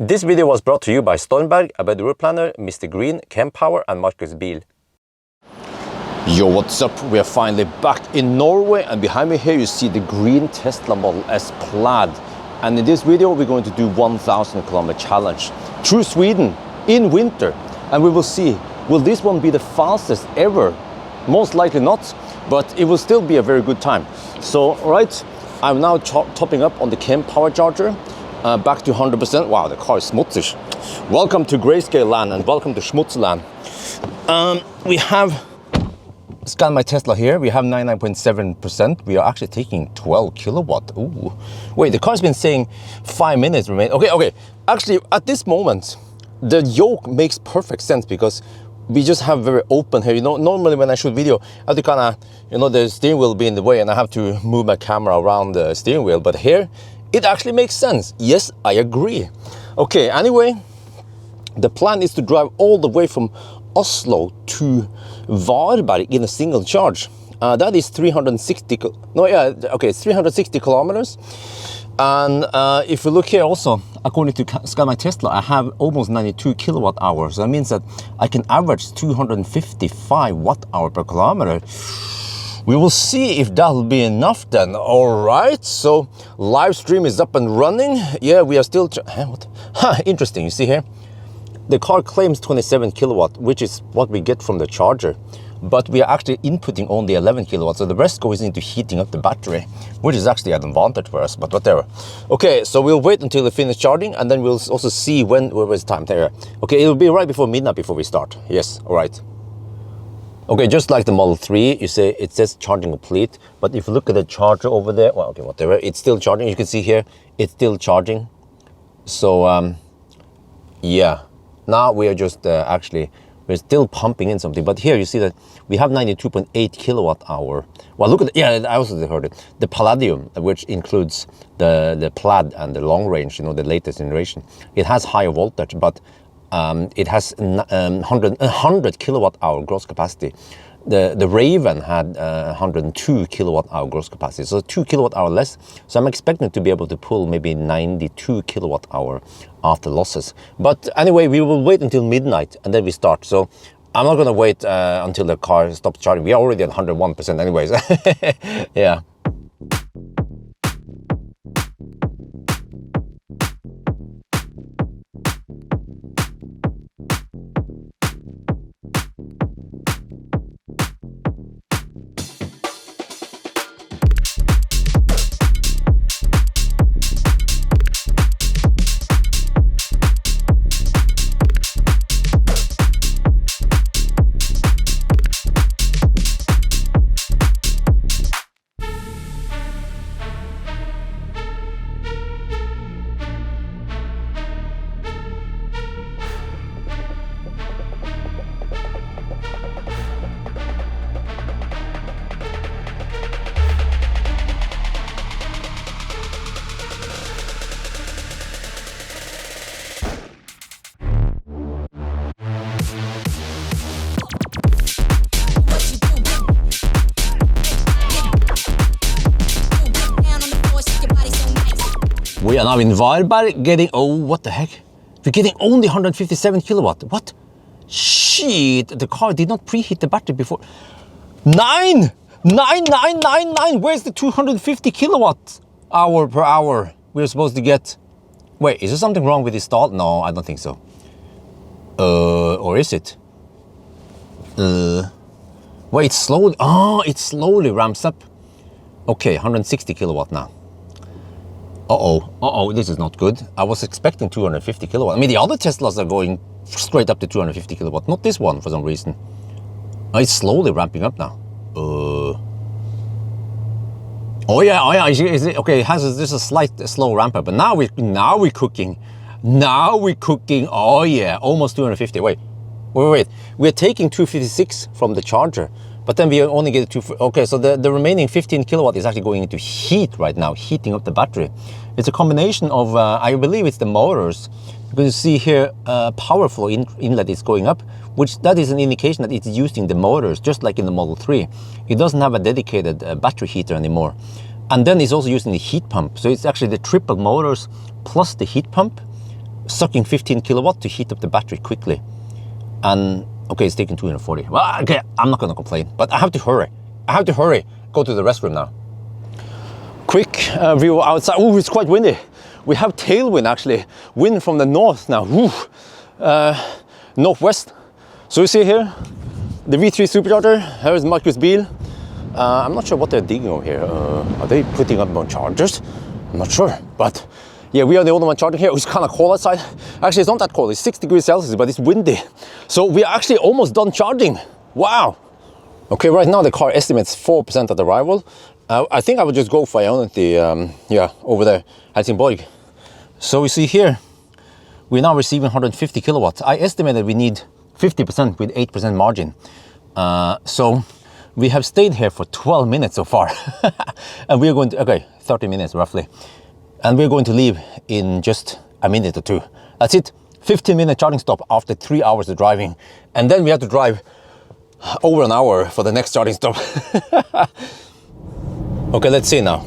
This video was brought to you by Stormberg, a better route planner, MisterGreen, Kempower and Marcus Bil. Yo, what's up? We are finally back in Norway, and behind me here you see the green Tesla Model S Plaid. And in this video we're going to do 1,000 kilometer challenge through Sweden in winter. And we will see, will this one be the fastest ever? Most likely not, but it will still be a very good time. So, right, I'm now topping up on the Kempower charger. Back to 100%. Wow, the car is smutsig. Welcome to Grayscale land and welcome to Schmutzland. We have ScanMyTesla here. We have 99.7%. We are actually taking 12 kilowatt. Ooh. Wait, the car's been saying 5 minutes remain. Okay. Actually, at this moment, the yoke makes perfect sense because we just have very open here. You know, normally when I shoot video, I have to kind of, you know, the steering wheel will be in the way and I have to move my camera around the steering wheel. But here, it actually makes sense. Yes, I agree. Okay, anyway, the plan is to drive all the way from Oslo to Varberg in a single charge. That is 360 kilometers. And if you look here also, according to ScanMyTesla, I have almost 92 kilowatt hours. So that means that I can average 255 watt hour per kilometer. We will see if that'll be enough then. All right, so live stream is up and running. Yeah, we are still, interesting, you see here, the car claims 27 kilowatt, which is what we get from the charger. But we are actually inputting only 11 kilowatts, so the rest goes into heating up the battery, which is actually an advantage for us, but whatever. Okay, so we'll wait until we finish charging, and then we'll also see when it's time there. Okay, it'll be right before midnight before we start. Yes, all right. Okay, just like the Model 3, you say it says charging complete, but if you look at the charger over there, well, okay, whatever, it's still charging. You can see here, it's still charging. So, yeah, now we are just we're still pumping in something, but here you see that we have 92.8 kilowatt hour. Well, look at I also heard it. The Palladium, which includes the Plaid and the long range, you know, the latest generation. It has higher voltage, but it has 100 kilowatt hour gross capacity. The Raven had 102 kilowatt hour gross capacity, so 2 kilowatt hour less. So I'm expecting to be able to pull maybe 92 kilowatt hour after losses. But anyway, we will wait until midnight and then we start. So I'm not going to wait until the car stops charging. We are already at 101% anyways. Yeah. We are now in Varberg getting, oh, what the heck? We're getting only 157 kilowatt. What? Shit, the car did not preheat the battery before. 99999. Where's the 250 kilowatt hour per hour we're supposed to get? Wait, is there something wrong with this stall? No, I don't think so. Or is it? Wait, it's slowly, it slowly ramps up. Okay, 160 kilowatt now. Uh-oh, this is not good. I was expecting 250 kilowatt. I mean, the other Teslas are going straight up to 250 kilowatt, not this one for some reason. It's slowly ramping up now. Oh yeah, okay, it has just a slight slow ramp up, but now we're cooking. Now we're cooking, oh yeah, almost 250. Wait. We're taking 256 from the charger, but then we only get okay, so the remaining 15 kilowatt is actually going into heat right now, heating up the battery. It's a combination of, I believe it's the motors. You can see here, power flow inlet is going up, which that is an indication that it's using the motors, just like in the Model 3. It doesn't have a dedicated battery heater anymore. And then it's also using the heat pump. So it's actually the triple motors plus the heat pump. sucking 15 kilowatt to heat up the battery quickly. And okay, it's taking 240. Well, okay, I'm not gonna complain, but I have to hurry. I have to hurry. Go to the restroom now. Quick view outside. Oh, it's quite windy. We have tailwind actually. Wind from the north now. Northwest. So you see here, the V3 supercharger. Here's Marcus' Bil. I'm not sure what they're digging over here. Are they putting up more chargers? I'm not sure, but yeah, we are the only one charging here. It's kind of cold outside. Actually, it's not that cold. It's 6 degrees Celsius, but it's windy. So we are actually almost done charging. Wow. Okay, right now the car estimates 4% at arrival. I think I would just go for Ioniq, yeah, over there, Helsingborg. So we see here, we're now receiving 150 kilowatts. I estimated we need 50% with 8% margin. So we have stayed here for 12 minutes so far. And we're going to, okay, 30 minutes roughly. And we're going to leave in just a minute or two. That's it, 15-minute charging stop after 3 hours of driving. And then we have to drive over an hour for the next charging stop. Okay, let's see now.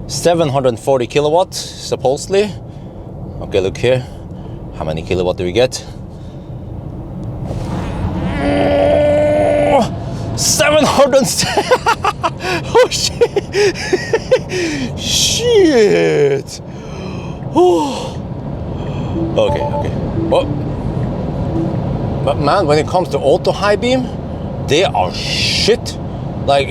740 kilowatts, supposedly. Okay, look here. How many kilowatt do we get? 700. Oh shit. Shit. Oh. Okay. Oh. But man, when it comes to auto high beam, they are shit. Like,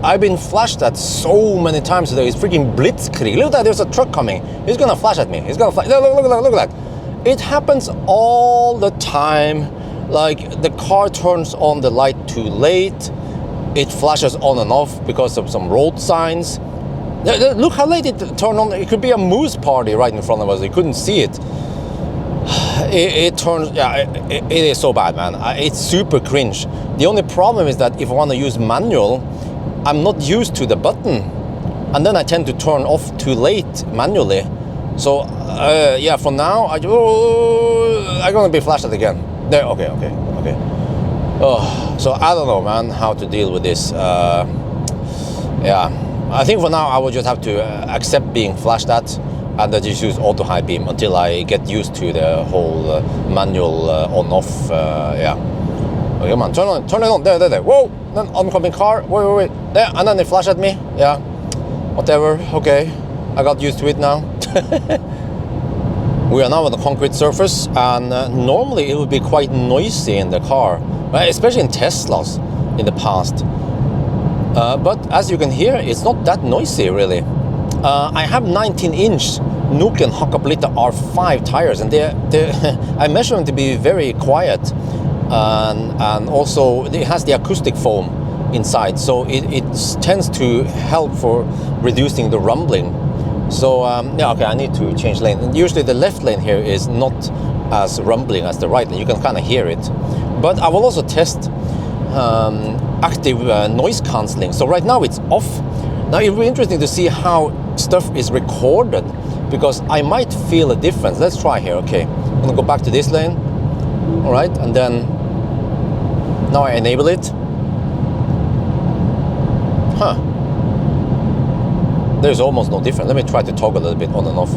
I've been flashed at so many times today. It's freaking blitzkrieg. Look at that, there's a truck coming. He's gonna flash at me. He's gonna flash. Look at that. It happens all the time. Like, the car turns on the light too late. It flashes on and off because of some road signs. Look how late it turned on. It could be a moose party right in front of us. You couldn't see it. It turns, yeah, it is so bad, man. It's super cringe. The only problem is that if I want to use manual, I'm not used to the button. And then I tend to turn off too late manually. So, yeah, for now, I'm gonna be flashed at again. There, okay. Oh, so I don't know, man, how to deal with this. Yeah, I think for now I will just have to accept being flashed at and then just use auto high beam until I get used to the whole manual on-off. Yeah. Okay, come on, turn it on. There. Whoa, then oncoming car. Wait. There, and then they flash at me. Yeah, whatever. Okay, I got used to it now. We are now on the concrete surface, and normally it would be quite noisy in the car, right? Especially in Teslas in the past. But as you can hear, it's not that noisy really. I have 19-inch Nuken Hakkapeliitta R5 tires, and I measure them to be very quiet, and also it has the acoustic foam inside, so it tends to help for reducing the rumbling. So yeah, okay, I need to change lane. And usually the left lane here is not as rumbling as the right lane. You can kind of hear it. But I will also test active noise cancelling. So right now it's off. Now it will be interesting to see how stuff is recorded, because I might feel a difference. Let's try here. Okay, I'm gonna go back to this lane. All right, and then now I enable it. Huh. There's almost no difference. Let me try to toggle a little bit on and off.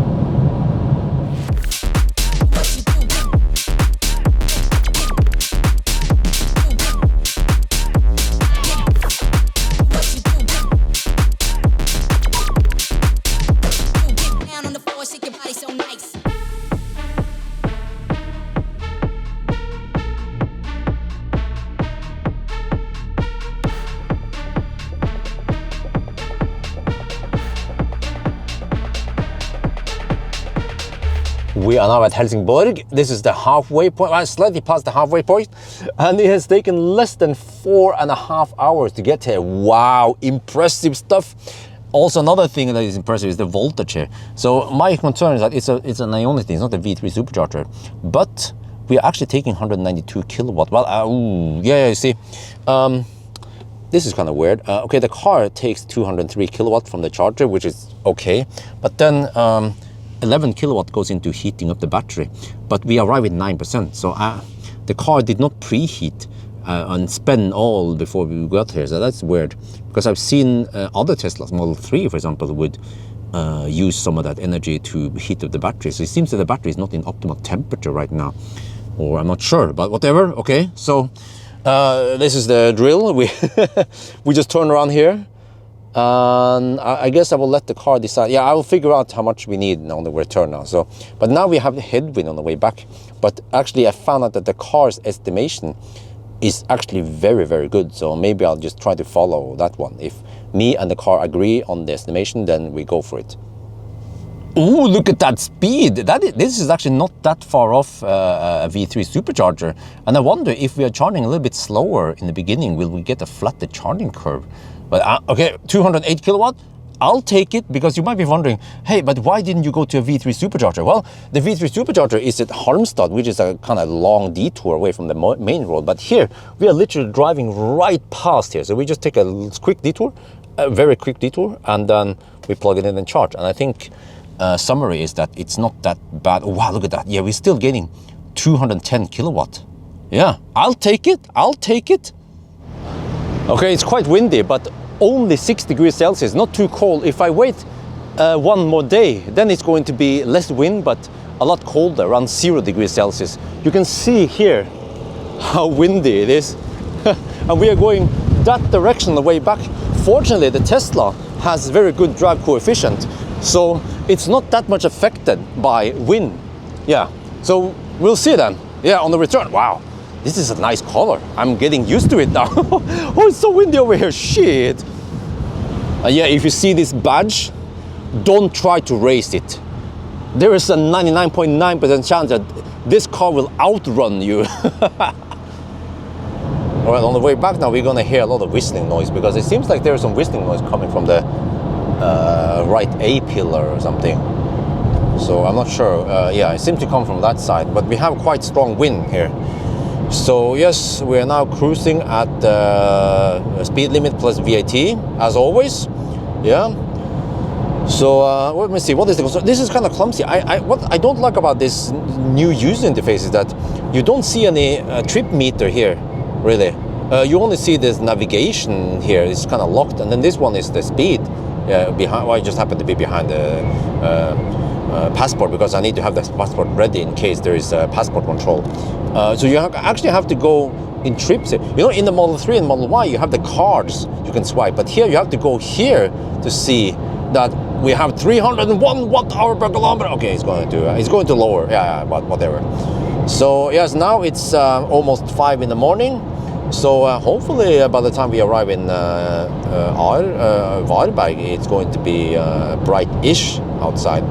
We are now at Helsingborg. This is the halfway point, well, slightly past the halfway point, and it has taken less than 4.5 hours to get here. Wow, impressive stuff. Also, another thing that is impressive is the voltage here. So my concern is that it's an Ioniq, it's not a V3 supercharger, but we are actually taking 192 kilowatt. Well, yeah, you see, this is kind of weird. Okay, the car takes 203 kilowatt from the charger, which is okay, but then 11 kilowatt goes into heating up the battery, but we arrive at 9%. So the car did not preheat and spend all before we got here. So that's weird, because I've seen other Teslas, Model 3 for example, would use some of that energy to heat up the battery. So it seems that the battery is not in optimal temperature right now, or I'm not sure, but whatever. Okay, so this is the drill. We just turn around here, and I guess I will let the car decide. Yeah, I will figure out how much we need on the return now. So, but now we have the headwind on the way back. But actually, I found out that the car's estimation is actually very, very good. So maybe I'll just try to follow that one. If me and the car agree on the estimation, then we go for it. Ooh, look at that speed. This is actually not that far off a V3 supercharger. And I wonder if we are charging a little bit slower in the beginning, will we get a flatter charging curve? But okay, 208 kilowatt. I'll take it, because you might be wondering, hey, but why didn't you go to a V3 supercharger? Well, the V3 supercharger is at Halmstad, which is a kind of long detour away from the main road. But here, we are literally driving right past here. So we just take a quick detour, a very quick detour, and then we plug it in and charge. And I think summary is that it's not that bad. Oh, wow, look at that. Yeah, we're still getting 210 kilowatt. Yeah, I'll take it. I'll take it. Okay, it's quite windy, but only 6 degrees Celsius, not too cold. If I wait one more day, then it's going to be less wind, but a lot colder, around 0 degrees Celsius. You can see here how windy it is. And we are going that direction on the way back. Fortunately, the Tesla has very good drag coefficient, so it's not that much affected by wind. Yeah, so we'll see then. Yeah, on the return. Wow. This is a nice color. I'm getting used to it now. Oh, it's so windy over here. Shit. Yeah, if you see this badge, don't try to race it. There is a 99.9% chance that this car will outrun you. All right, on the way back now, we're gonna hear a lot of whistling noise, because it seems like there's some whistling noise coming from the right A pillar or something. So I'm not sure. Yeah, it seems to come from that side, but we have quite strong wind here. So yes, we are now cruising at speed limit plus VAT, as always. Yeah. So let me see, what is the concern? This is kind of clumsy. What I don't like about this new user interface is that you don't see any trip meter here, really. You only see this navigation here. It's kind of locked, and then this one is the speed. Behind. Well, I just happen to be behind the passport, because I need to have the passport ready in case there is passport control. So you actually have to go in trips. You know, in the Model 3 and Model Y, you have the cards you can swipe, but here you have to go here to see that we have 301 watt-hour per kilometer. Okay, it's going to lower. Yeah, but whatever. So yes, now it's almost 5 in the morning. So hopefully by the time we arrive in Varberg, it's going to be bright-ish outside.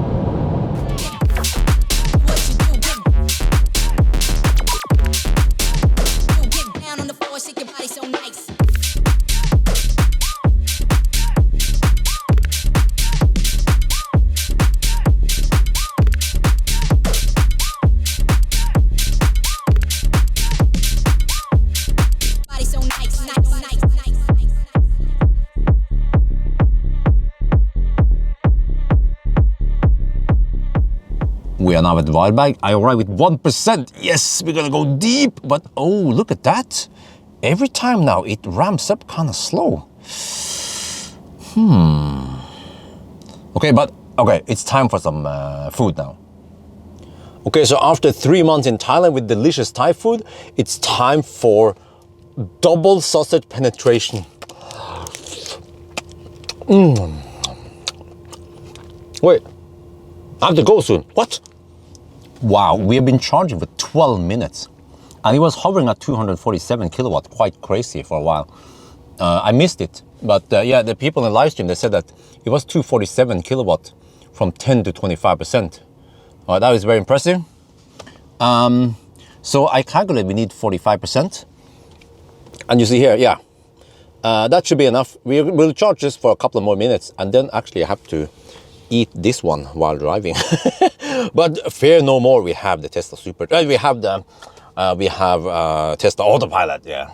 We are now at Varberg. I arrive with 1%. Yes, we're gonna go deep, but oh, look at that. Every time now it ramps up kind of slow. Okay, it's time for some food now. Okay, so after 3 months in Thailand with delicious Thai food, it's time for double sausage penetration. Wait, I have to go soon. What? Wow, we have been charging for 12 minutes. And it was hovering at 247 kilowatt, quite crazy for a while. I missed it, but yeah, the people in the live stream, they said that it was 247 kilowatt from 10 to 25%. That was very impressive. So I calculate we need 45%. And you see here, yeah, that should be enough. We'll charge this for a couple of more minutes, and then actually I have to eat this one while driving. But fear no more, we have the Tesla we have Tesla Autopilot, yeah.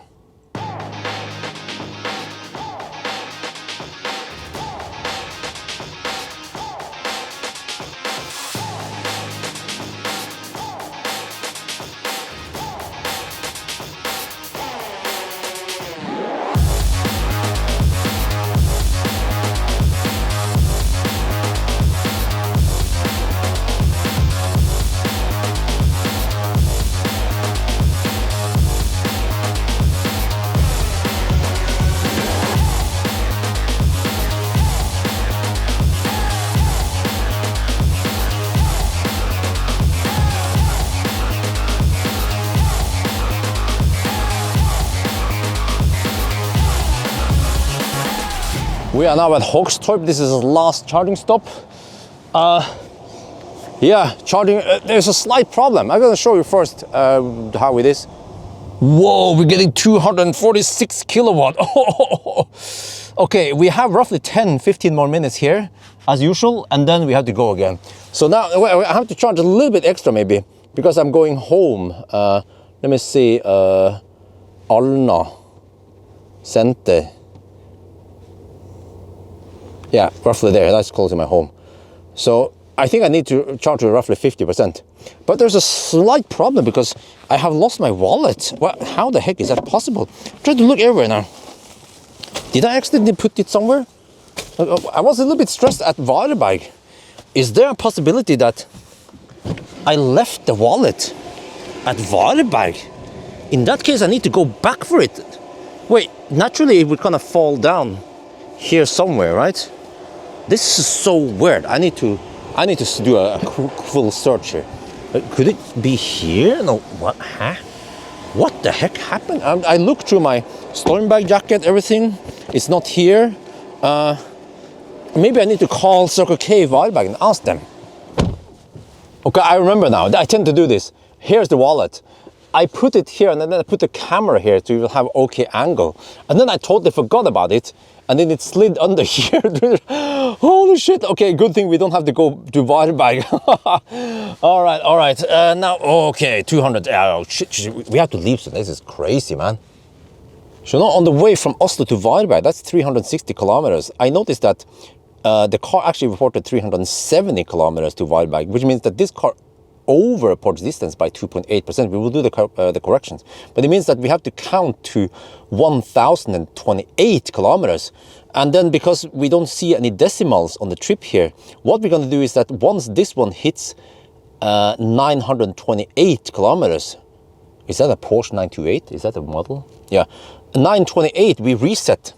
We are now at Hogstorp. This is the last charging stop. Yeah, charging, there's a slight problem. I'm gonna show you first how it is. Whoa, we're getting 246 kilowatt. Okay, we have roughly 10-15 more minutes here as usual, and then we have to go again. So now I have to charge a little bit extra maybe, because I'm going home. Let me see, Alna Center. Yeah, roughly there, that's close to my home. So I think I need to charge to roughly 50%. But there's a slight problem because I have lost my wallet. Well, how the heck is that possible? I'm trying to look everywhere now. Did I accidentally put it somewhere? I was a little bit stressed at Varberg. Is there a possibility that I left the wallet at Varberg? In that case, I need to go back for it. Wait, naturally it would kind of fall down here somewhere, right? This is so weird. I need to do a full search here. Could it be here? No, what? Huh? What the heck happened? I looked through my storm bag jacket, everything. It's not here. Maybe I need to call Circle K Varberg and ask them. Okay, I remember now. I tend to do this. Here's the wallet. I put it here and then I put the camera here to have okay angle. And then I totally forgot about it. And then it slid under here. Holy shit. Okay, good thing we don't have to go to Varberg. all right. Now, okay, 200. Oh, shit, we have to leave. So this is crazy, man. So now on the way from Oslo to Varberg, that's 360 kilometers. I noticed that the car actually reported 370 kilometers to Varberg, which means that this car over-reports distance by 2.8%. We will do the corrections. But it means that we have to count to 1,028 kilometers. And then because we don't see any decimals on the trip here, what we're going to do is that once this one hits 928 kilometers, is that a Porsche 928? Is that a model? Yeah. 928, we reset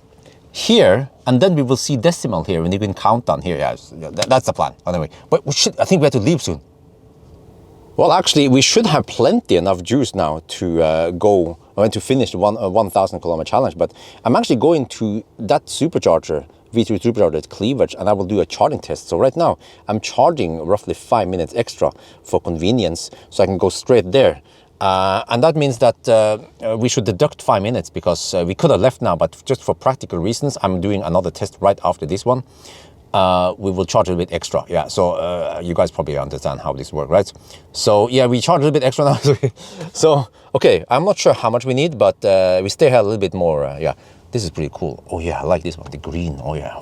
here, and then we will see decimal here, and you can count down here. Yeah, that's the plan. Anyway, but I think we have to leave soon. Well, actually, we should have plenty enough juice now to finish the 1,000 kilometer challenge. But I'm actually going to that supercharger, V3 supercharger at Cleavage, and I will do a charging test. So right now, I'm charging roughly 5 minutes extra for convenience, so I can go straight there. And that means that we should deduct 5 minutes because we could have left now, but just for practical reasons, I'm doing another test right after this one. We will charge a little bit extra. Yeah, so you guys probably understand how this works, right? So yeah, we charge a little bit extra now. So, okay, I'm not sure how much we need, but we stay here a little bit more. Yeah, this is pretty cool. Oh yeah, I like this one, the green. Oh yeah.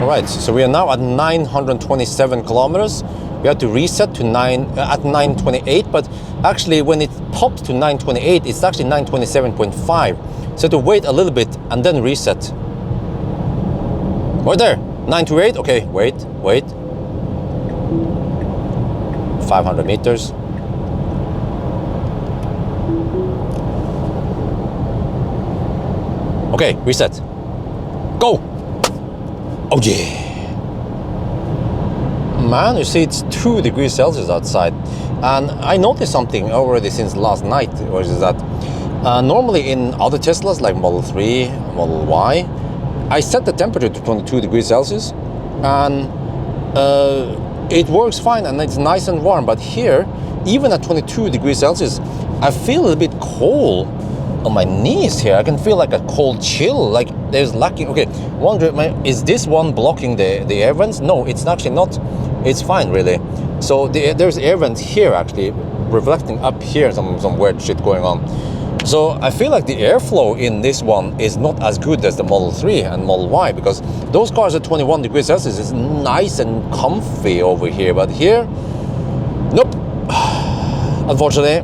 Alright, so we are now at 927 kilometers. We have to reset to at 928, but actually when it pops to 928, it's actually 927.5. So to wait a little bit and then reset. Right there, 928, okay, wait. 500 meters. Okay, reset. Go! Oh yeah! Man, you see it's 2 degrees Celsius outside. And I noticed something already since last night, which is that normally in other Teslas like Model 3, Model Y, I set the temperature to 22 degrees Celsius and it works fine and it's nice and warm. But here, even at 22 degrees Celsius, I feel a little bit cold on my knees here. I can feel like a cold chill, like there's lacking. Okay, wonder, is this one blocking the air vents? No, it's actually not. It's fine, really. So there's air vents here actually reflecting up here, some weird shit going on. So I feel like the airflow in this one is not as good as the Model 3 and Model Y, because those cars at 21 degrees Celsius is nice and comfy over here, but here, nope, unfortunately.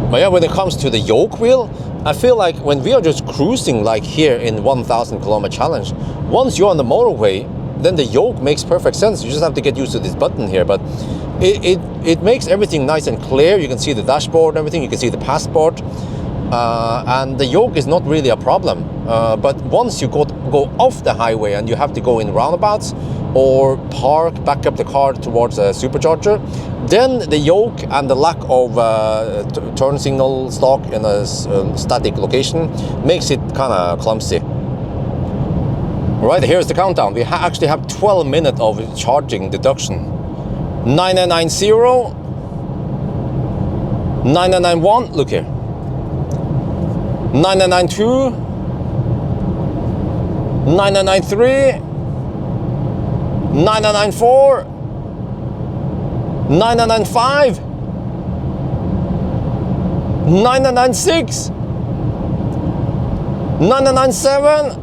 But yeah, when it comes to the yoke wheel, I feel like when we are just cruising like here in 1,000 kilometer challenge, once you're on the motorway, then the yoke makes perfect sense. You just have to get used to this button here, but it makes everything nice and clear. You can see the dashboard and everything, you can see the passport, and the yoke is not really a problem. But once you go off the highway and you have to go in roundabouts or back up the car towards a supercharger, then the yoke and the lack of turn signal stock in a static location makes it kind of clumsy. Right, here's the countdown. We actually have 12 minutes of charging deduction. 9990, 9991, look here. 9992, 9993, 9994, 9995, 9996, 9997,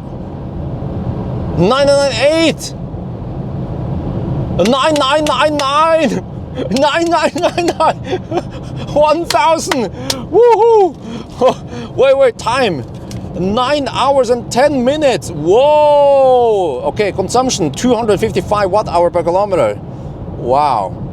998, 9999, 9999, 1000. Woohoo! Wait, time. 9 hours and 10 minutes. Whoa! Okay, consumption 255 watt-hour per kilometer. Wow.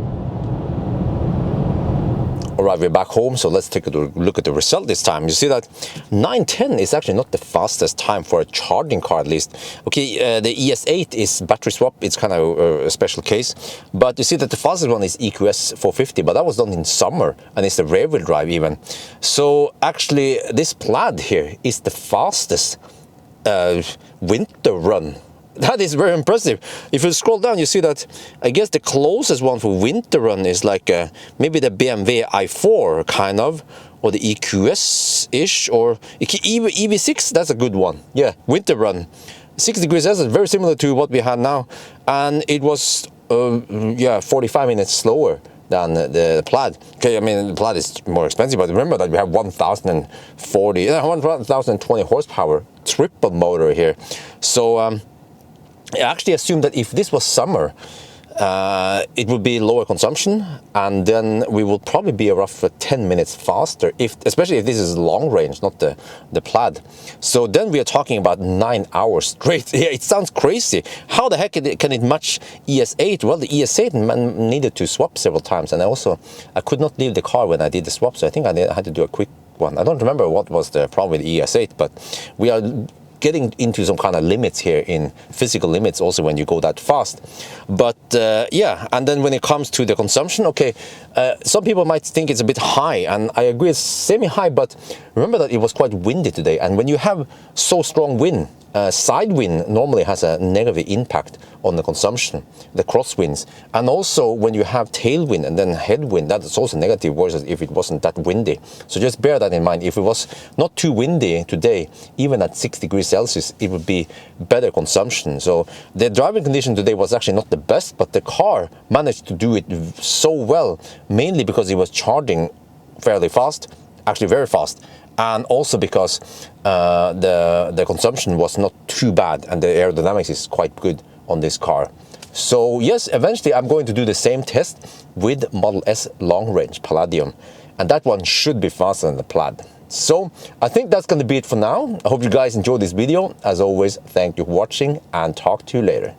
All right, we're back home, so let's take a look at the result this time. You see that 9:10 is actually not the fastest time for a charging car, at least. Okay, the ES8 is battery swap. It's kind of a special case. But you see that the fastest one is EQS 450, but that was done in summer, and it's the rear-wheel drive even. So actually, this Plaid here is the fastest winter run. That is very impressive. If you scroll down, you see that I guess the closest one for winter run is like maybe the BMW i4 kind of, or the EQS-ish, or EV6, that's a good one. Yeah, winter run. 6 degrees Celsius, very similar to what we had now. And it was, 45 minutes slower than the Plaid. Okay, I mean, the Plaid is more expensive, but remember that we have 1,020 horsepower, triple motor here. So, I actually assumed that if this was summer, it would be lower consumption, and then we will probably be roughly 10 minutes faster, especially if this is long range, not the Plaid. So then we are talking about 9 hours straight. Yeah, it sounds crazy. How the heck can it match ES8? Well, the ES8 needed to swap several times, and I could not leave the car when I did the swap, so I think I had to do a quick one. I don't remember what was the problem with the ES8, but we are getting into some kind of limits here, in physical limits also when you go that fast. But yeah, and then when it comes to the consumption, okay, some people might think it's a bit high, and I agree it's semi-high, but remember that it was quite windy today, and when you have so strong wind, side wind normally has a negative impact on the consumption, the crosswinds, and also when you have tailwind and then headwind, that is also negative versus if it wasn't that windy. So just bear that in mind. If it was not too windy today, even at 6 degrees Celsius, it would be better consumption. So the driving condition today was actually not the best, but the car managed to do it so well, mainly because it was charging fairly fast, actually very fast, and also because the consumption was not too bad, and the aerodynamics is quite good on this car. So yes, eventually I'm going to do the same test with Model S long range Palladium, and that one should be faster than the Plaid. So I think that's going to be it for now. I hope you guys enjoyed this video. As always, thank you for watching, and talk to you later.